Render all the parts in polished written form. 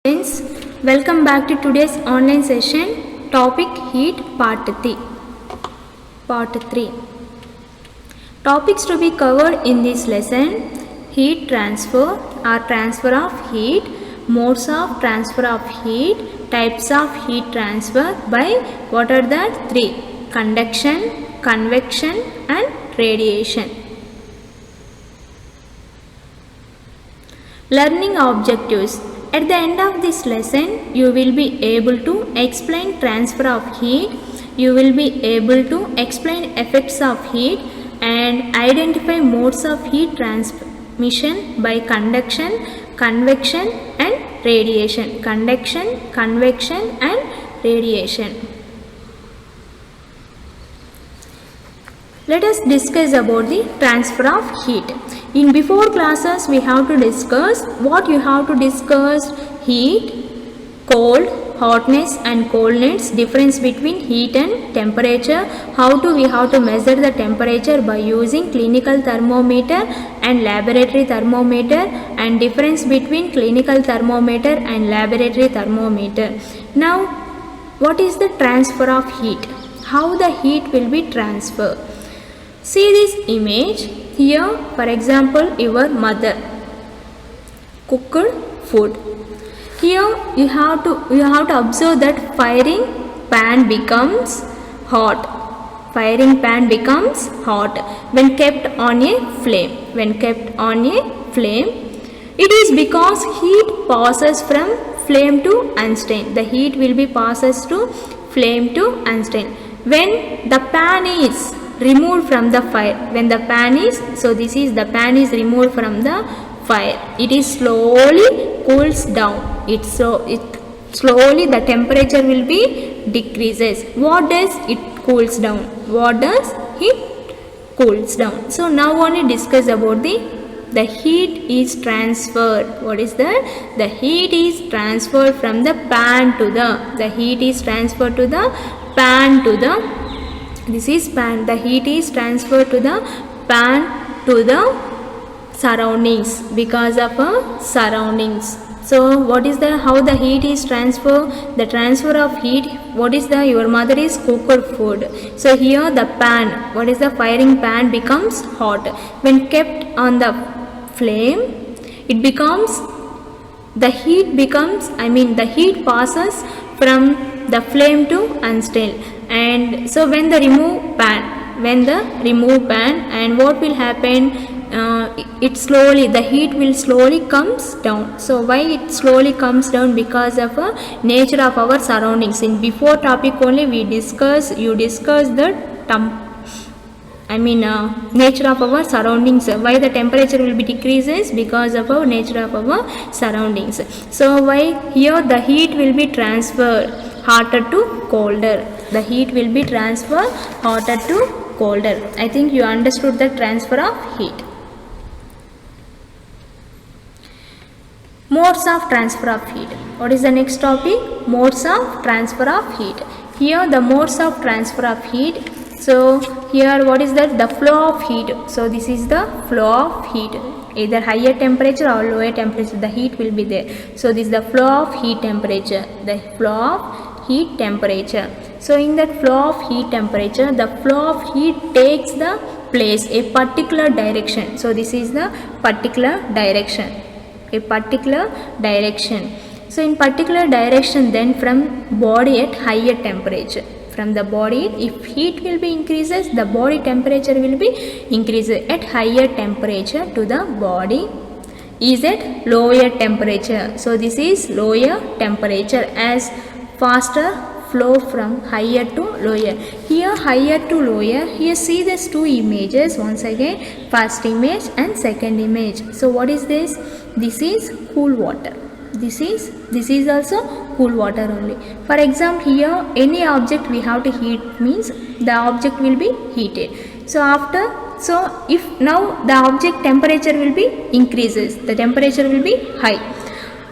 Friends, welcome back to today's online session. Topic Heat Part 3. Topics to be covered in this lesson: heat transfer or transfer of heat, modes of transfer of heat, types of heat transfer by what are the three: conduction, convection and radiation. Learning objectives. At the end of this lesson, you will be able to explain transfer of heat, you will be able to explain effects of heat and identify modes of heat transmission by conduction, convection and radiation. Conduction, convection and radiation. Let us discuss about the transfer of heat. In before classes we have to discuss what you have to discuss: heat, cold, hotness and coldness, difference between heat and temperature, how to we have to measure the temperature by using clinical thermometer and laboratory thermometer, and difference between clinical thermometer and laboratory thermometer. Now what is the transfer of heat? How the heat will be transferred? See this image here. For example, your mother cooked food. Here you have to observe that firing pan becomes hot. Firing pan becomes hot when kept on a flame. When kept on a flame, it is because heat passes from flame to unstained. The heat will be passes to flame to unstained. When the pan is removed from the fire, when the pan is, so this is the pan is removed from the fire, it is slowly cools down. It slowly the temperature will be decreases. What does it cools down? What does it cools down? So now only discuss about the heat is transferred. What is that? The heat is transferred from the pan to the heat is transferred to the pan to the, this is pan. The heat is transferred to the pan to the surroundings because of surroundings. So what is the, how the heat is transferred? The transfer of heat, what is the, your mother is cooked food. So here the pan, what is the firing pan becomes hot. When kept on the flame, it becomes, the heat becomes, the heat passes from the flame to unstained. And so when the remove pan, and what will happen? It slowly, the heat will slowly comes down. So why it slowly comes down? Because of nature of our surroundings. In before topic only we discuss, you discuss the nature of our surroundings. Why the temperature will be decreases? Because of our nature of our surroundings. So why here the heat will be transferred hotter to colder. The heat will be transferred hotter to colder. I think you understood the transfer of heat. Modes of transfer of heat. What is the next topic? Modes of transfer of heat. Here the modes of transfer of heat. So here what is that? The flow of heat. So this is the flow of heat. Either higher temperature or lower temperature, the heat will be there. So this is the flow of heat temperature. The flow of heat temperature. So in that flow of heat temperature, the flow of heat takes the place, a particular direction. So this is the particular direction. A particular direction. So in particular direction, then from body at higher temperature. From the body, if heat will be increases, the body temperature will be increases at higher temperature to the body is at lower temperature. So this is lower temperature as faster flow from higher to lower. Here higher to lower, here see these two images once again, first image and second image. So what is this? This is cool water. This is also cool water only. For example, here any object we have to heat means the object will be heated. So after, so if now the object temperature will be increases, the temperature will be high.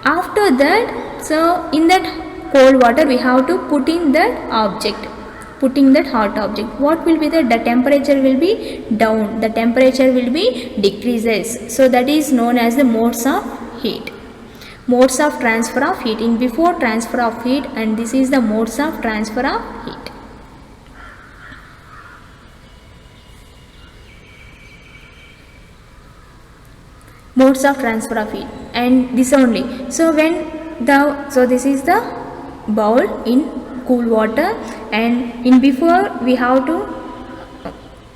After that, so in that cold water we have to put in that object, putting that hot object. What will be the temperature will be down, the temperature will be decreases. So that is known as the modes of heat. Modes of transfer of heat. In before transfer of heat, and this is the modes of transfer of heat. Modes of transfer of heat, and this only. So this is the bowl in cool water, and in before we have to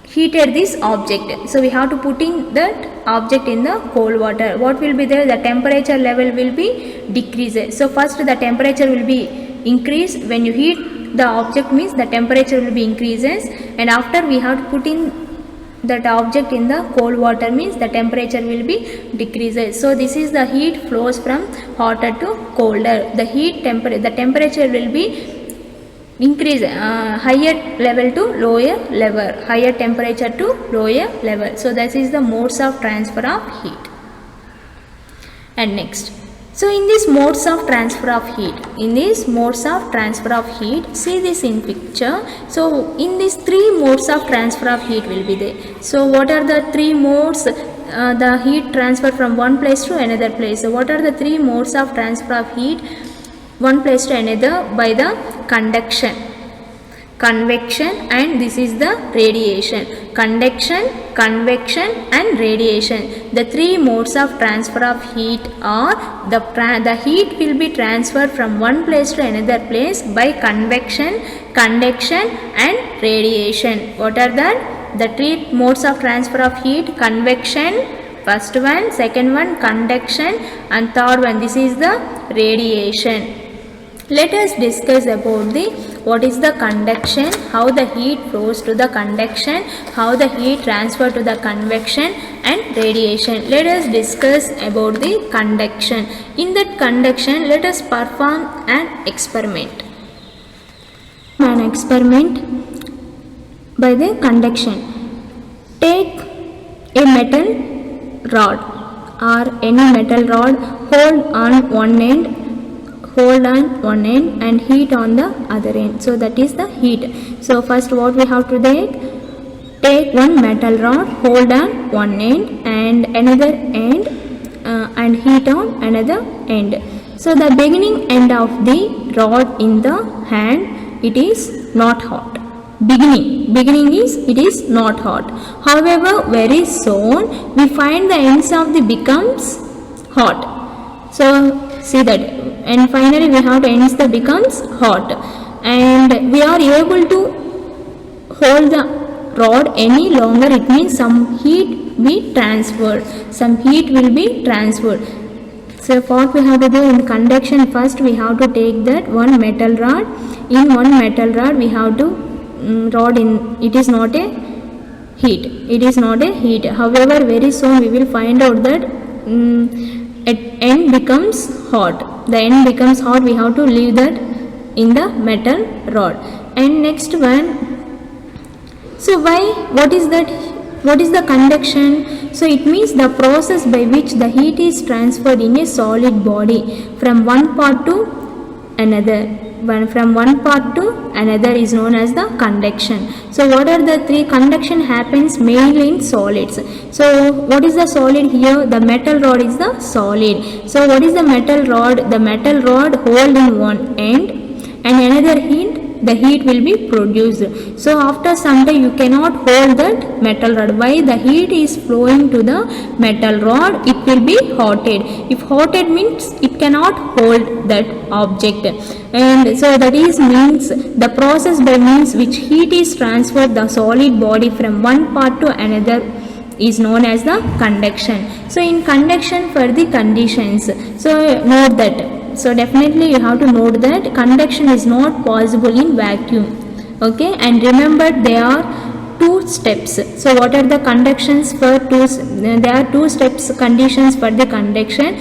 heated this object, so we have to put in that object in the cold water. What will be there? The temperature level will be decreased. So first the temperature will be increased. When you heat the object means the temperature will be increases, and after we have to put in that object in the cold water means the temperature will be decreases. So this is the heat flows from hotter to colder. The temperature will be increase higher level to lower level, higher temperature to lower level. So this is the modes of transfer of heat. And next, so in this modes of transfer of heat, see this in picture. So in these three modes of transfer of heat will be there. So what are the three modes? The heat transfer from one place to another place. So what are the three modes of transfer of heat one place to another? By the conduction, convection, and this is the radiation. Conduction, convection, and radiation. The three modes of transfer of heat are the heat will be transferred from one place to another place by convection, conduction, and radiation. What are that? The three modes of transfer of heat: convection, first one; second one, conduction; and third one, this is the radiation. Let us discuss about what is the conduction, how the heat flows to the conduction, how the heat transfer to the convection, and radiation. Let us discuss about the conduction. In that conduction, let us perform an experiment. An experiment by the conduction. Take a metal rod or any metal rod, hold on one end and heat on the other end. So that is the heat. So first what we have to take one metal rod, hold on one end and another end and heat on another end. So the beginning end of the rod in the hand, it is not hot. Beginning is it is not hot. However, very soon we find the ends of the becomes hot. So see that, and finally we have the ends that becomes hot, and we are able to hold the rod any longer. It means some heat be transferred. Some heat will be transferred. So what we have to do in conduction, first we have to take that one metal rod. In one metal rod we have to rod in, it is not a heat. It is not a heat. However, very soon we will find out that end becomes hot. The end becomes hot. We have to leave that in the metal rod. And next one. So what is that? What is the conduction? So it means the process by which the heat is transferred in a solid body from one part to another. From one part to another is known as the conduction. So what are the three? Conduction happens mainly in solids. So what is the solid here? The metal rod is the solid. So what is the metal rod? The metal rod hold in one end and another end the heat will be produced. So after some time you cannot hold that metal rod. Why? The heat is flowing to the metal rod, it will be hotted. If hotted means it cannot hold that object, and so that is means the process by means which heat is transferred the solid body from one part to another is known as the conduction. So in conduction for the conditions, so note that. So definitely you have to note that conduction is not possible in vacuum. Okay, and remember there are two steps. So what are the conductions for two? There are two steps conditions for the conduction: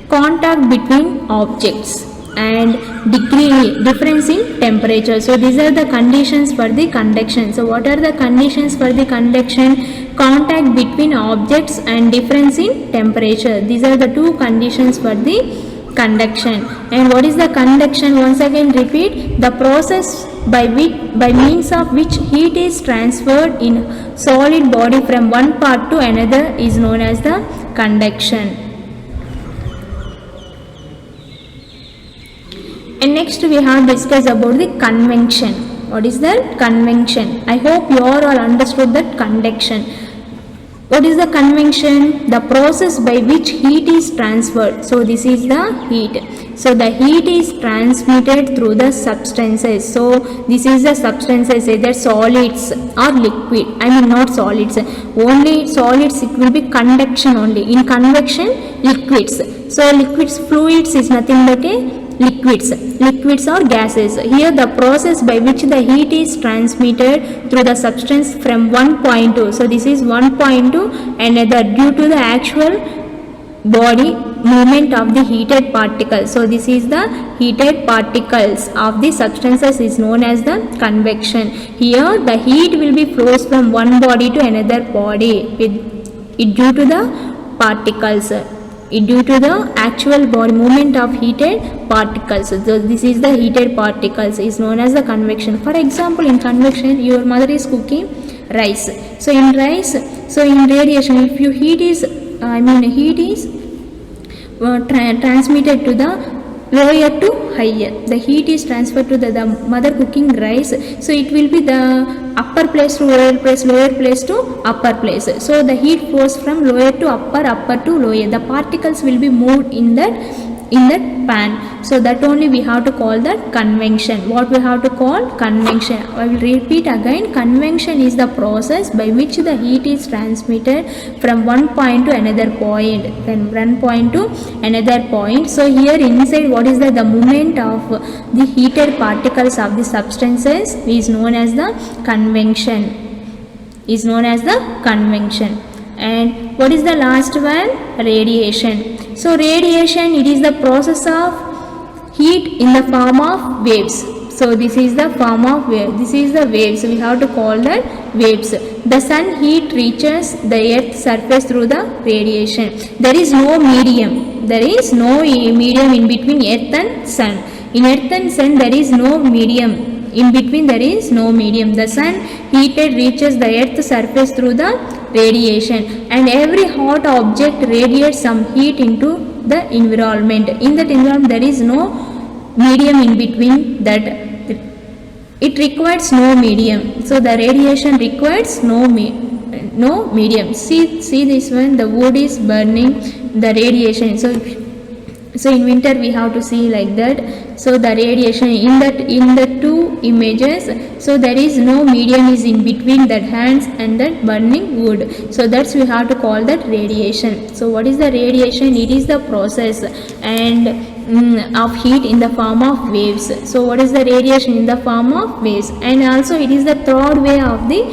contact between objects and difference in temperature. So these are the conditions for the conduction. So what are the conditions for the conduction? Contact between objects and difference in temperature. These are the two conditions for the conduction. And what is the conduction? Once again repeat: the process by means of which heat is transferred in solid body from one part to another is known as the conduction. And next we have discussed about the convection. What is that? Convection. I hope you all understood that convection. What is the convection? The process by which heat is transferred. So this is the heat. So the heat is transmitted through the substances. So this is the substances, either solids or liquid. I mean not solids. Only solids, it will be conduction only. In convection, liquids. So liquids, fluids is nothing but a liquids or gases. Here the process by which the heat is transmitted through the substance from one point to, so this is one point to another due to the actual body movement of the heated particles. So this is the heated particles of the substances is known as the convection. Here the heat will be flows from one body to another body with it due to the particles. Due to the actual body movement of heated particles. So this is the heated particles is known as the convection. For example, in convection, your mother is cooking rice. So in rice, so in radiation, if you heat is transmitted to the lower to higher. The heat is transferred to the mother cooking rice. So it will be the upper place to lower place to upper place. So the heat flows from lower to upper to lower. The particles will be moved in that pan. So that only we have to call that convection. What we have to call? Convection. I will repeat again. Convection is the process by which the heat is transmitted from one point to another point. From one point to another point. So here inside, what is the movement of the heated particles of the substances is known as the convection. Is known as the convection. And what is the last one? Radiation. So radiation, it is the process of heat in the form of waves. So this is the form of wave. This is the waves. We have to call that waves. The sun heat reaches the earth's surface through the radiation. There is no medium. There is no medium in between earth and sun. In earth and sun, there is no medium. In between, there is no medium. The sun heated reaches the earth's surface through the radiation, and every hot object radiates some heat into the environment. In that environment, there is no medium in between that. It requires no medium. So the radiation requires no medium. See this one. The wood is burning. The radiation. So in winter we have to see like that. So the radiation in the two images, so there is no medium is in between that hands and that burning wood. So that's we have to call that radiation. So what is the radiation? It is the process and of heat in the form of waves. So what is the radiation? In the form of waves. And also it is the third way of the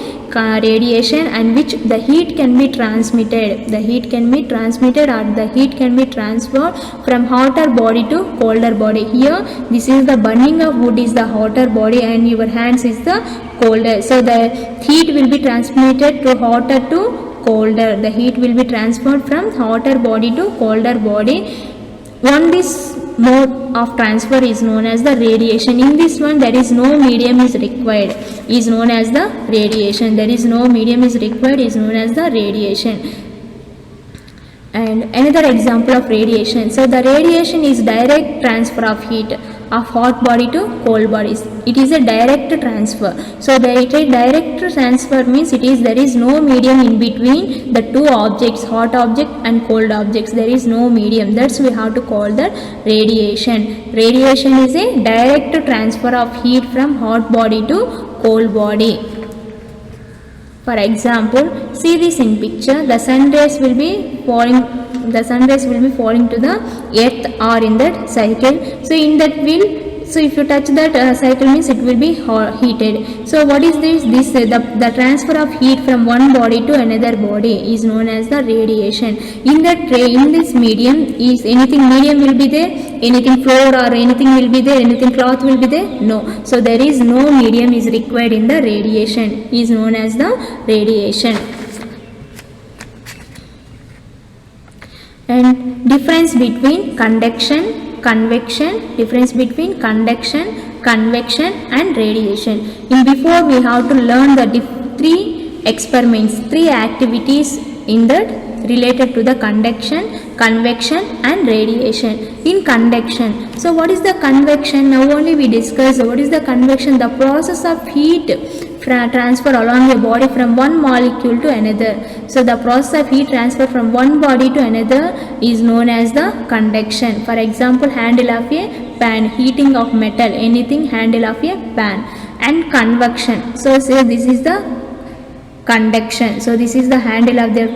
radiation, and which the heat can be transmitted. The heat can be transmitted, or the heat can be transferred from hotter body to colder body. Here this is the burning of wood is the hotter body, and your hands is the colder. So the heat will be transmitted to hotter to colder. The heat will be transferred from hotter body to colder body. This mode of transfer is known as the radiation. In this one, there is no medium is required, is known as the radiation. There is no medium is required, is known as the radiation. And another example of radiation. So the radiation is direct transfer of heat of hot body to cold bodies. It is a direct transfer. So the direct transfer means there is no medium in between the two objects, hot object and cold objects. There is no medium. That's we have to call that radiation. Radiation is a direct transfer of heat from hot body to cold body. For example, see this in picture. The sun rays will be falling. The sun rays will be falling to the earth or in that cycle. So in that so if you touch that cycle means it will be heated. So what is this? The transfer of heat from one body to another body is known as the radiation. In this medium, is anything medium will be there? Anything floor or anything will be there? Anything cloth will be there? No. So there is no medium is required in the radiation. Is known as the radiation. And difference between conduction, convection, difference between conduction, convection and radiation. In before we have to learn the three experiments, three activities in that related to the conduction, convection and radiation. In conduction, so what is the convection? Now only we discuss what is the convection, the process of heat transfer along a body from one molecule to another. So the process of heat transfer from one body to another is known as the conduction. For example, handle of a pan, heating of metal, anything, handle of a pan. And convection, so say this is the conduction, so this is the handle of the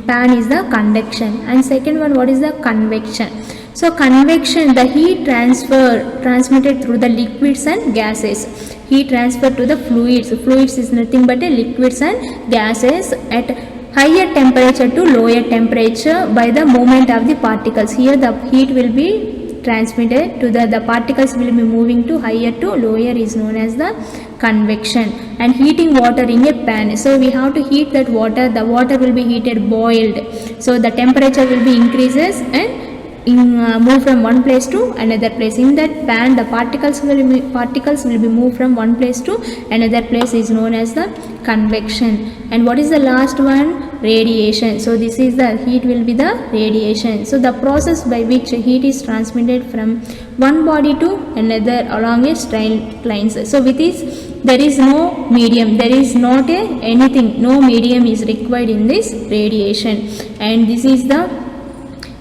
pan is the conduction. And second one, what is the convection? So convection, the heat transmitted through the liquids and gases. Heat transfer to the fluids. Fluids is nothing but a liquids and gases at higher temperature to lower temperature by the movement of the particles. Here the heat will be transmitted to the particles will be moving to higher to lower is known as the convection. And heating water in a pan, so we have to heat that water, the water will be heated, boiled, so the temperature will be increases and move from one place to another place. In that pan the particles will be moved from one place to another place is known as the convection. And what is the last one? Radiation. So this is the heat will be the radiation. So the process by which heat is transmitted from one body to another along a straight lines. So with this there is no medium, there is not anything, no medium is required in this radiation. And this is the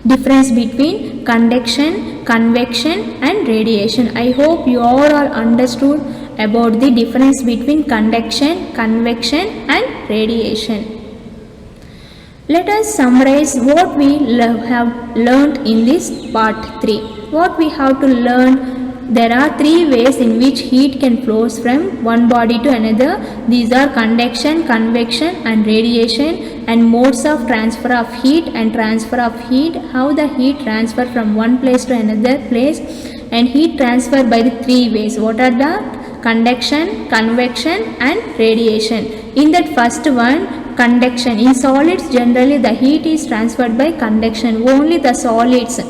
difference between conduction, convection and radiation. I hope you all are understood about the difference between conduction, convection and radiation. Let us summarize what we have learnt in this part 3. What we have to learn: there are three ways in which heat can flow from one body to another. These are conduction, convection and radiation. And modes of transfer of heat and transfer of heat, how the heat transfer from one place to another place. And heat transfer by the three ways. What are the? Conduction, convection and radiation. In that first one, conduction. In solids generally the heat is transferred by conduction. Only the solids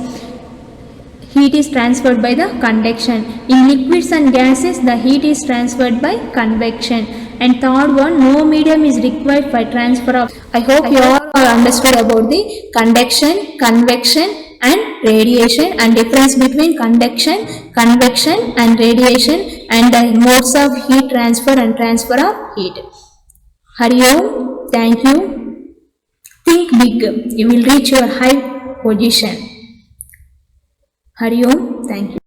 heat is transferred by the conduction. In liquids and gases the heat is transferred by convection. And third one, no medium is required for transfer of. I hope you all understood about the conduction, convection and radiation and difference between conduction, convection and radiation and the modes of heat transfer and transfer of heat. Hari Om. Thank you. Think big. You will reach your high position. Hari Om. Thank you.